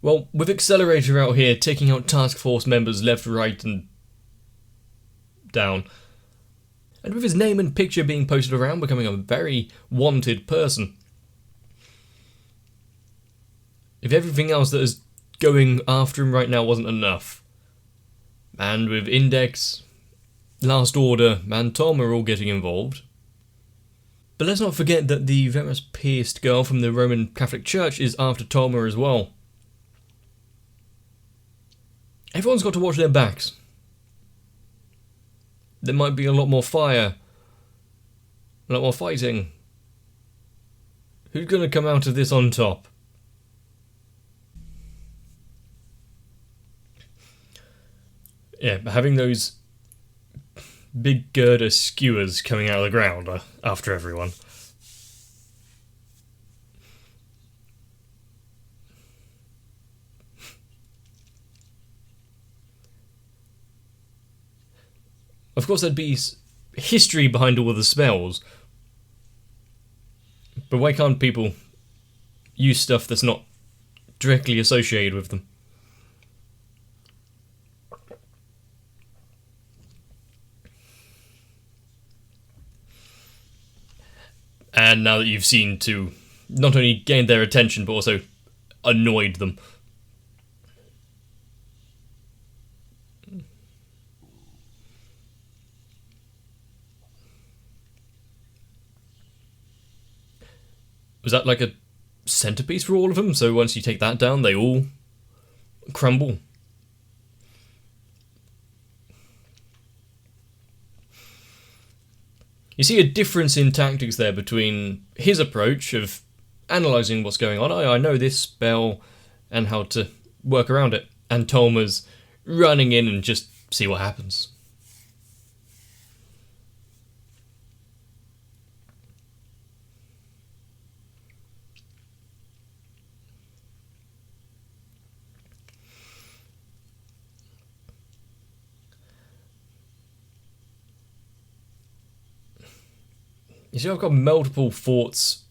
Well, with Accelerator out here taking out task force members left, right, and down, and with his name and picture being posted around, becoming a very wanted person. If everything else that is going after him right now wasn't enough, and with Index, Last Order, and Tom are all getting involved. But let's not forget that the very much pierced girl from the Roman Catholic Church is after Toma as well. Everyone's got to watch their backs. There might be a lot more fire, a lot more fighting. Who's going to come out of this on top? Yeah, but having those big girder skewers coming out of the ground after everyone. Of course, there'd be history behind all of the spells, but why can't people use stuff that's not directly associated with them? And now that you've seen to not only gain their attention, but also annoyed them. Was that like a centerpiece for all of them? So once you take that down, they all crumble? You see a difference in tactics there between his approach of analysing what's going on. I know this spell and how to work around it. And Toma's running in and just see what happens. You see, I've got multiple thoughts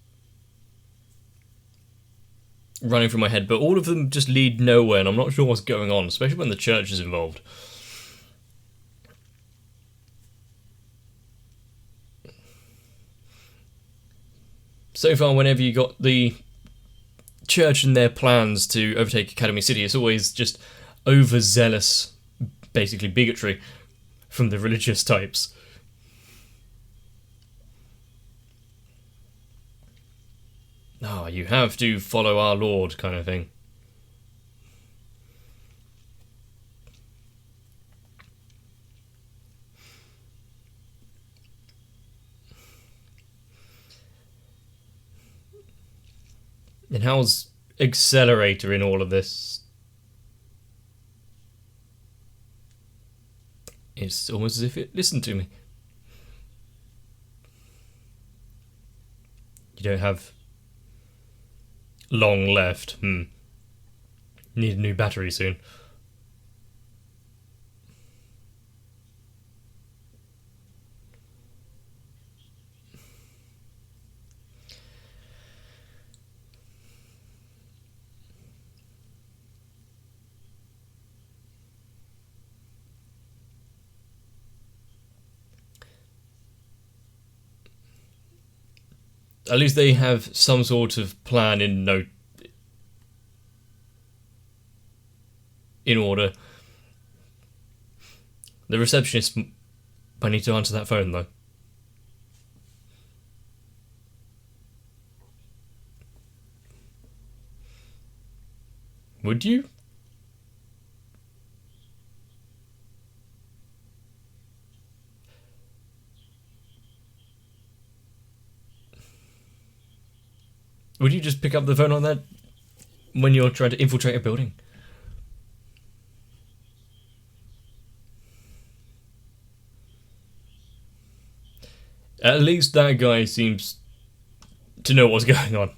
running through my head, but all of them just lead nowhere, and I'm not sure what's going on, especially when the church is involved. So far, whenever you got the church and their plans to overtake Academy City, it's always just overzealous, basically bigotry from the religious types. Oh, you have to follow our Lord, kind of thing. And how's Accelerator in all of this? It's almost as if it listened to me. You don't have long left. Need a new battery soon. At least they have some sort of plan in order. The receptionist might need to answer that phone, though. Would you? Would you just pick up the phone on that when you're trying to infiltrate a building? At least that guy seems to know what's going on.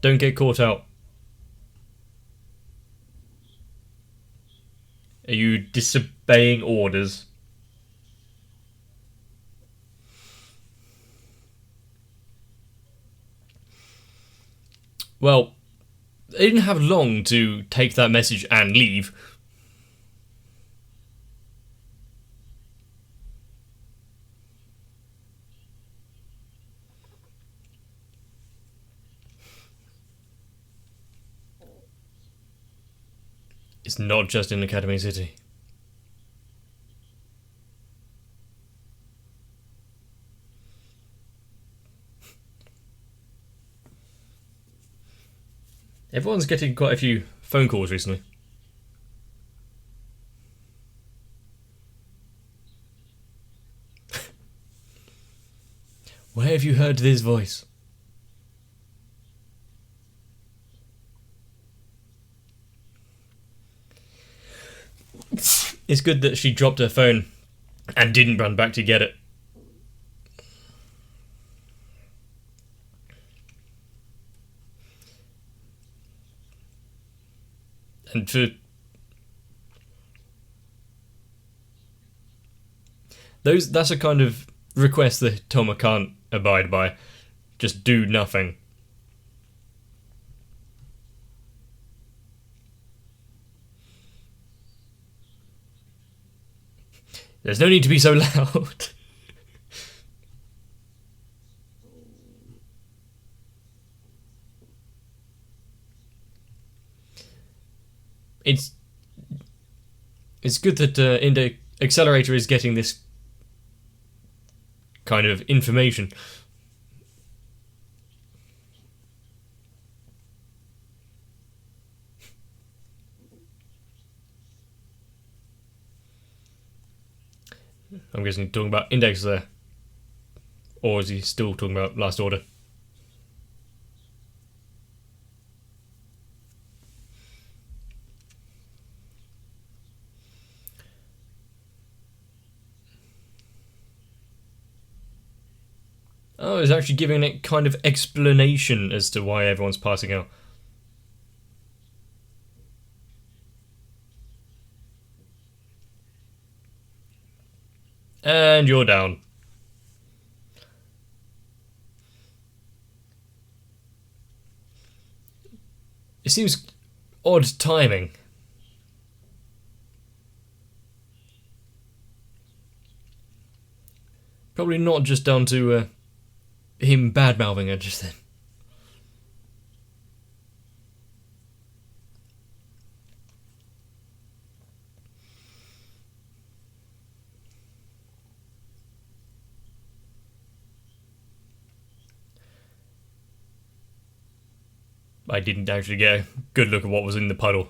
Don't get caught out. Are you disobeying orders? Well, They didn't have long to take that message and leave. It's not just in Academy City. Everyone's getting quite a few phone calls recently. Where have you heard this voice? It's good that she dropped her phone and didn't run back to get it. And for those, that's a kind of request that Toma can't abide by. Just do nothing. There's no need to be so loud. It's good that Index Accelerator is getting this kind of information. I'm guessing talking about Index there. Or is he still talking about Last Order? Oh, it's actually giving it kind of explanation as to why everyone's passing out. And you're down. It seems odd timing. Probably not just down to him bad-mouthing her just then. I didn't actually get a good look at what was in the puddle.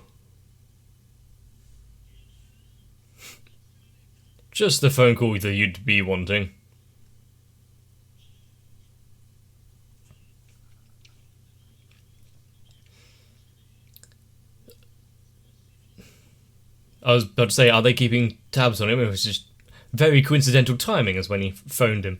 Just the phone call that you'd be wanting. I was about to say, are they keeping tabs on him? It was just very coincidental timing as when he phoned him.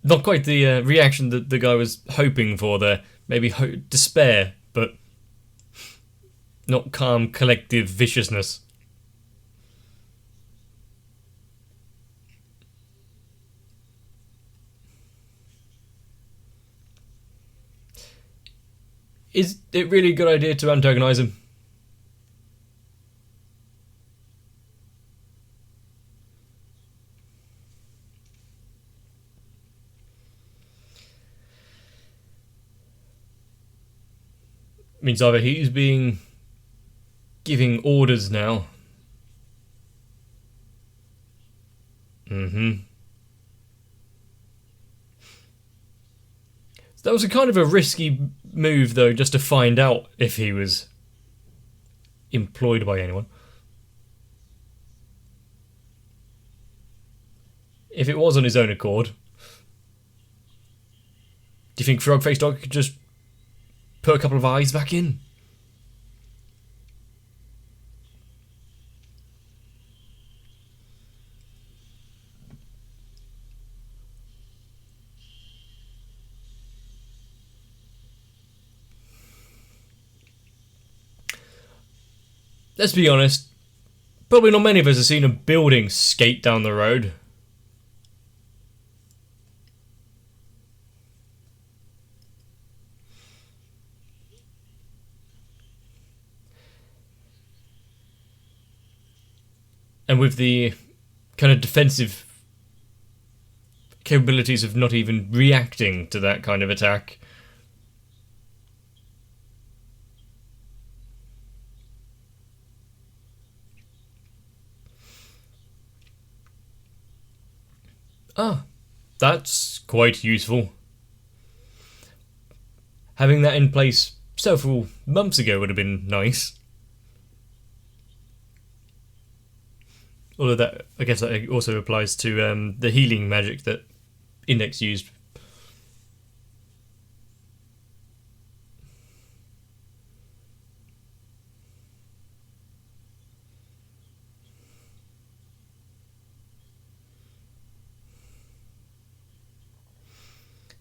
Not quite the reaction that the guy was hoping for there. Maybe despair, but not calm, collective viciousness. Is it really a good idea to antagonize him? Means either he's giving orders now. So that was a kind of a risky move, though, just to find out if he was employed by anyone. If it was on his own accord, do you think Frog-Faced Dog could just put a couple of eyes back in? let's be honest, probably not many of us have seen a building skate down the road. And with the kind of defensive capabilities of not even reacting to that kind of attack. Ah, that's quite useful. Having that in place several months ago would have been nice. Although that, I guess that also applies to the healing magic that Index used.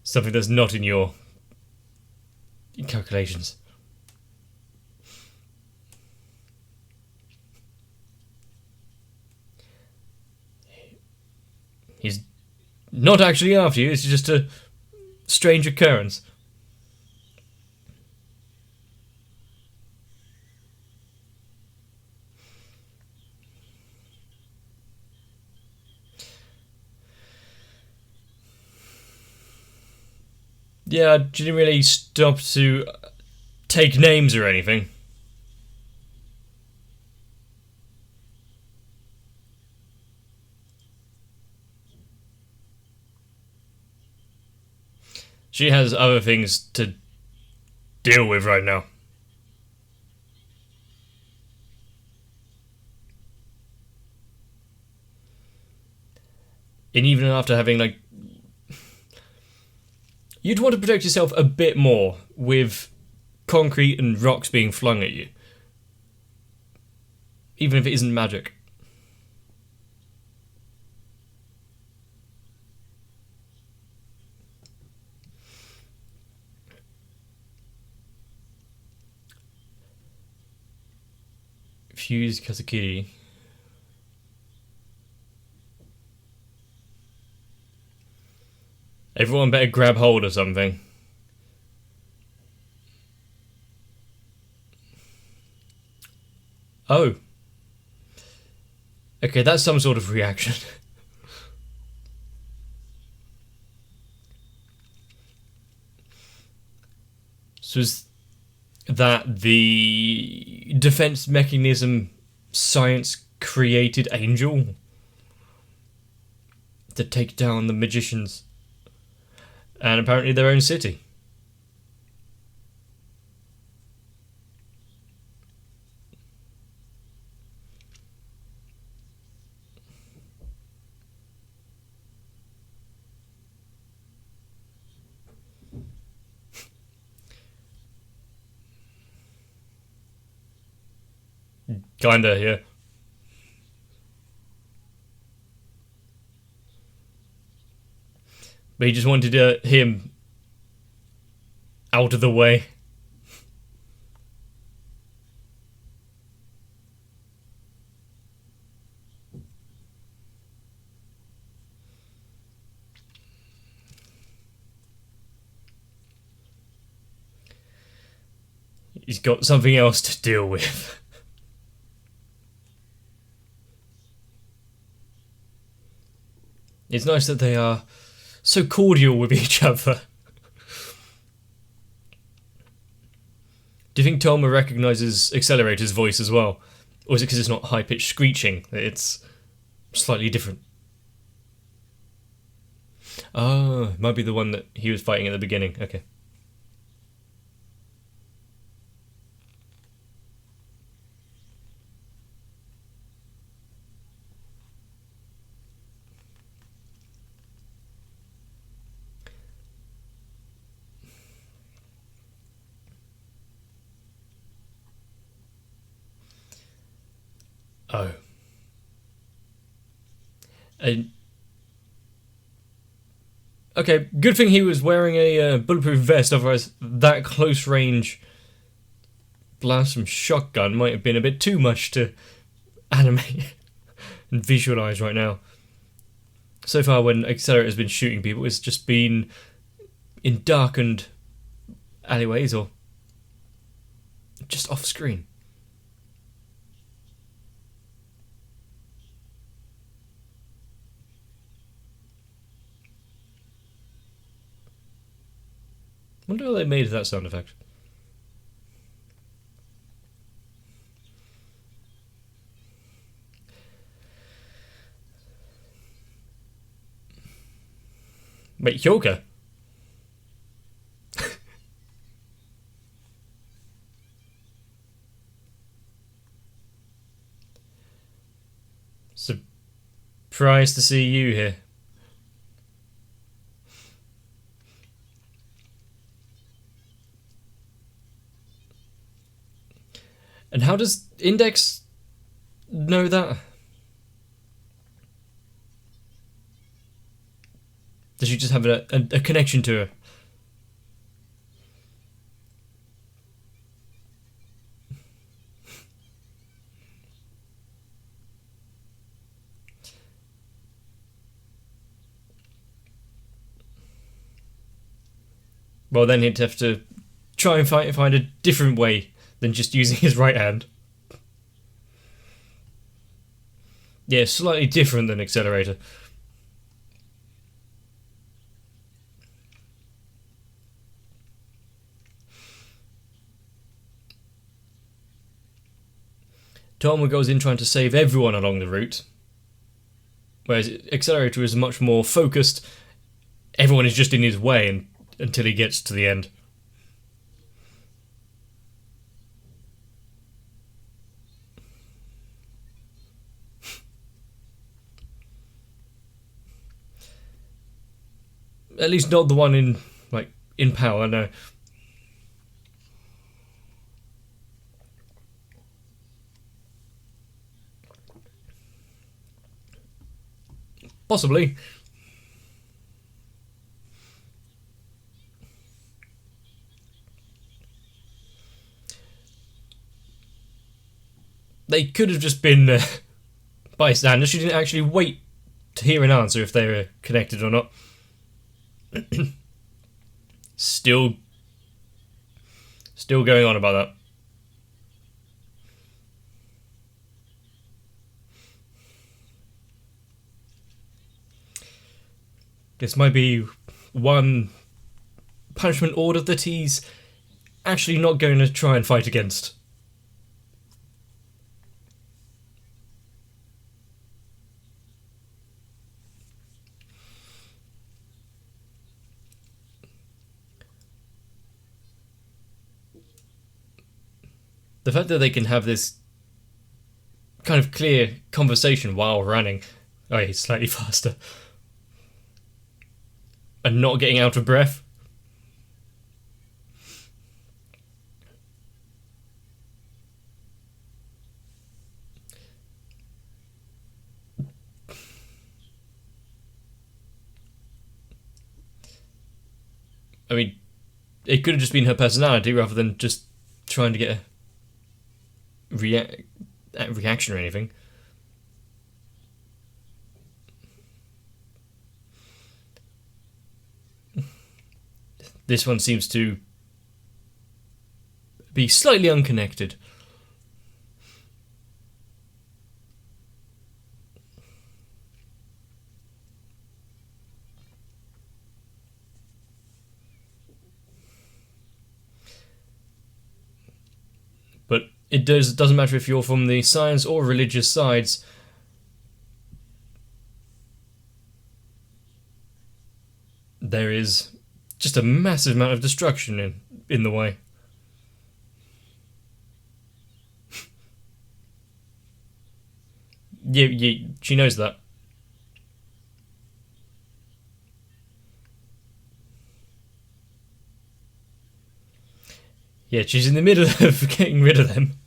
Something that's not in your calculations. He's not actually after you, it's just a strange occurrence. Yeah, she didn't really stop to take names or anything. She has other things to deal with right now. And even after having, like... You'd want to protect yourself a bit more with concrete and rocks being flung at you. Even if it isn't magic. Fuse Kazakiri. Everyone better grab hold of something. Oh. Okay, that's some sort of reaction. So is that the defense mechanism science created angel to take down the magicians and apparently their own city? Kinda, yeah. But he just wanted him out of the way. He's got something else to deal with. It's nice that they are so cordial with each other. Do you think Toma recognises Accelerator's voice as well? Or is it because it's not high-pitched screeching that it's slightly different? Oh, it might be the one that he was fighting at the beginning. Okay. Oh. And okay, good thing he was wearing a bulletproof vest, otherwise that close range blast from shotgun might have been a bit too much to animate and visualize right now. So far, when Accelerator has been shooting people, it's just been in darkened alleyways or just off screen. Wonder how they made that sound effect. Wait, yoga? Surprised to see you here. And how does Index know that? Does she just have a connection to her? Well, then he'd have to try and find a different way than just using his right hand. Yeah, slightly different than Accelerator. Tom goes in trying to save everyone along the route, whereas Accelerator is much more focused. Everyone is just in his way until he gets to the end. At least not the one in power, no. Possibly. They could have just been bystanders. She didn't actually wait to hear an answer if they were connected or not. Still going on about that. This might be one punishment order that he's actually not going to try and fight against. The fact that they can have this kind of clear conversation while running. Oh, yeah, he's slightly faster. And not getting out of breath. I mean, it could have just been her personality rather than just trying to get a reaction or anything. This one seems to be slightly unconnected. But it doesn't matter if you're from the science or religious sides. There is just a massive amount of destruction in the way. Yeah, she knows that. Yeah, she's in the middle of getting rid of them.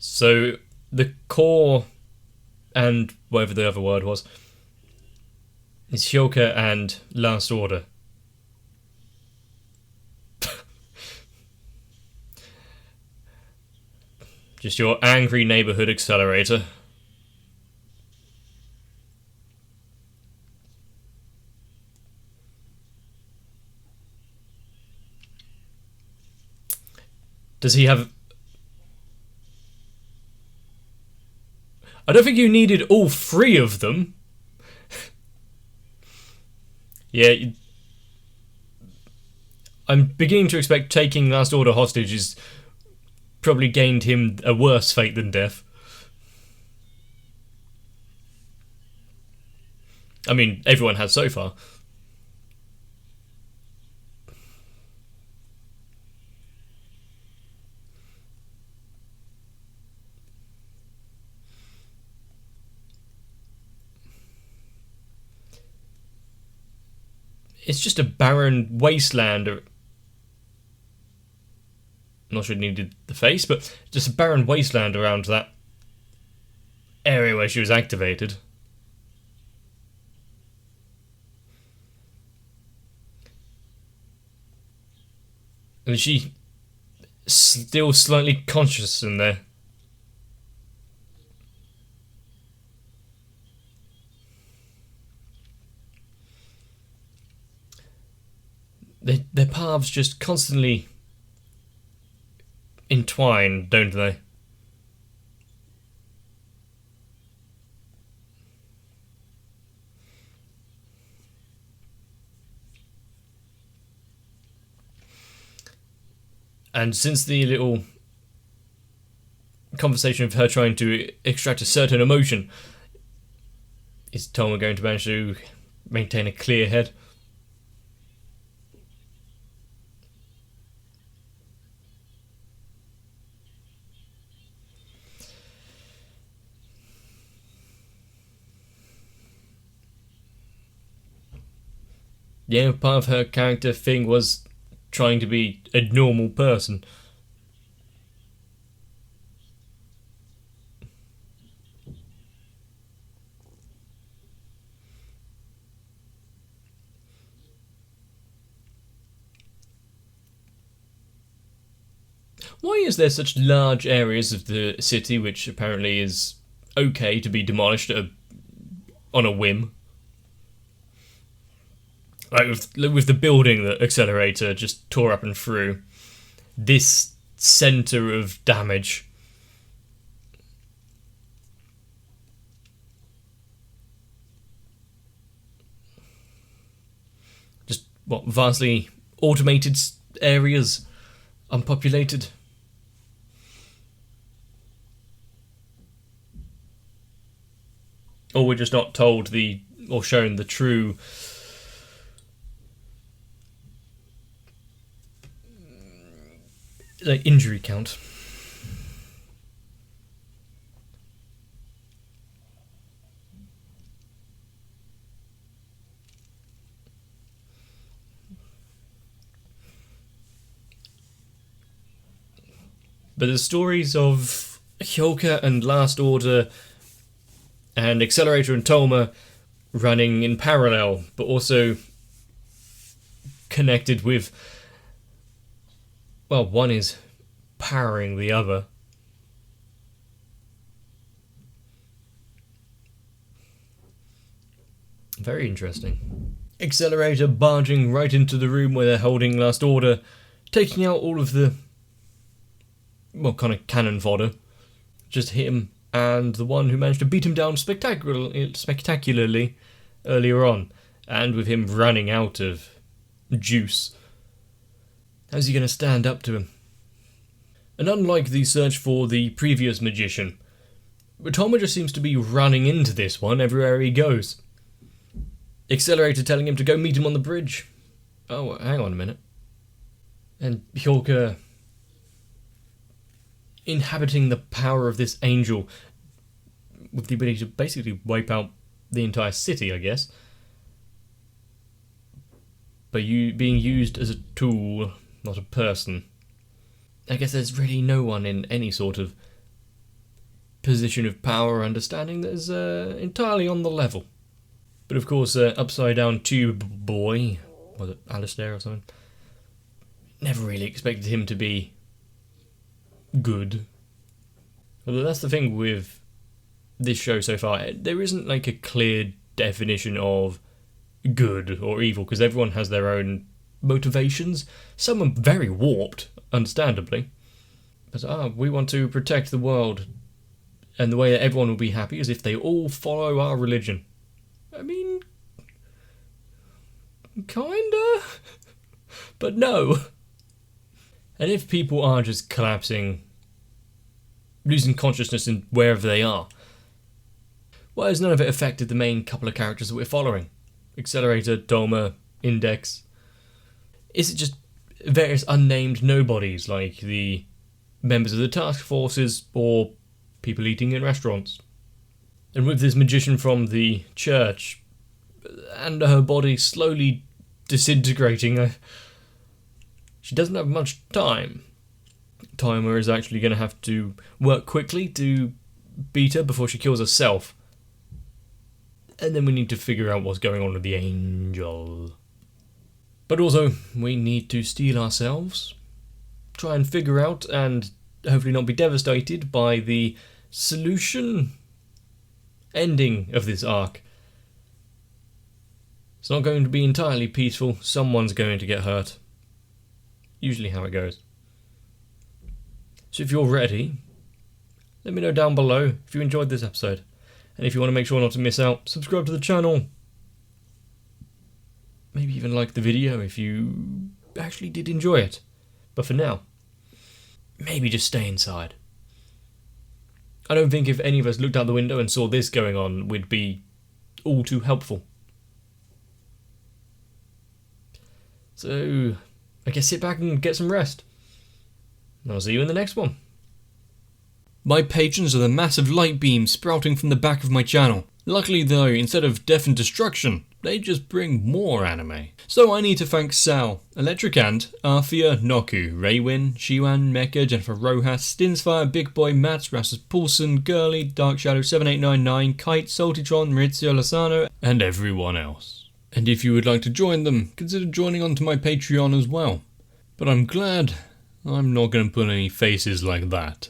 So the core and whatever the other word was is Hyoka and Last Order. Just your angry neighborhood accelerator. Does he have... I don't think you needed all three of them. Yeah, I'm beginning to expect taking Last Order hostage is probably gained him a worse fate than death. I mean, everyone has so far. It's just a barren wasteland. I'm not sure it needed the face, but just a barren wasteland around that area where she was activated. And is she still slightly conscious in there? Their paths just constantly entwine, don't they? And since the little conversation of her trying to extract a certain emotion, is Toma going to manage to maintain a clear head? Yeah, part of her character thing was trying to be a normal person. Why is there such large areas of the city which apparently is okay to be demolished on a whim? Like with the building that Accelerator just tore up and through. This centre of damage. Just, what, vastly automated areas? Unpopulated? Or we're just not told or shown the true... injury count. But the stories of Hyoka and Last Order and Accelerator and Toma running in parallel, but also connected with... Well, one is powering the other. Very interesting. Accelerator barging right into the room where they're holding Last Order, taking out all of the... well, kind of cannon fodder. Just him and the one who managed to beat him down spectacularly earlier on. And with him running out of juice. How's he going to stand up to him? And unlike the search for the previous magician, Toma just seems to be running into this one everywhere he goes. Accelerator telling him to go meet him on the bridge. Oh, hang on a minute. And Hyoka inhabiting the power of this angel with the ability to basically wipe out the entire city, I guess. But being used as a tool, not a person. I guess there's really no one in any sort of position of power or understanding that is entirely on the level. But of course, upside down tube boy, was it Alistair or something? Never really expected him to be good. Although that's the thing with this show so far, there isn't like a clear definition of good or evil, because everyone has their own motivations. Some are very warped, understandably. But we want to protect the world, and the way that everyone will be happy is if they all follow our religion. I mean, kinda, but no. And if people are just collapsing, losing consciousness in wherever they are, why has none of it affected the main couple of characters that we're following? Accelerator, Doma, Index. Is it just various unnamed nobodies like the members of the task forces or people eating in restaurants? And with this magician from the church and her body slowly disintegrating, she doesn't have much time. Timer is actually going to have to work quickly to beat her before she kills herself. And then we need to figure out what's going on with the angel. But also, we need to steel ourselves, try and figure out and hopefully not be devastated by the solution ending of this arc. It's not going to be entirely peaceful. Someone's going to get hurt. Usually how it goes. So if you're ready, let me know down below if you enjoyed this episode. And if you want to make sure not to miss out, subscribe to the channel. Maybe even like the video if you actually did enjoy it. But for now, maybe just stay inside. I don't think if any of us looked out the window and saw this going on, we'd be all too helpful. So, I guess sit back and get some rest. And I'll see you in the next one. My patrons are the massive light beams sprouting from the back of my channel. Luckily though, instead of death and destruction, they just bring more anime. So I need to thank Sal, Electric Ant, Arthea, Noku, Raywin, Shiwan, Mecha, Jennifer Rojas, Stinsfire, Big Boy, Mats, Rasmus Poulsen, Girly, Dark Shadow 7899, Kite, Saltitron, Maurizio Lozano, and everyone else. And if you would like to join them, consider joining onto my Patreon as well. But I'm glad I'm not going to put any faces like that.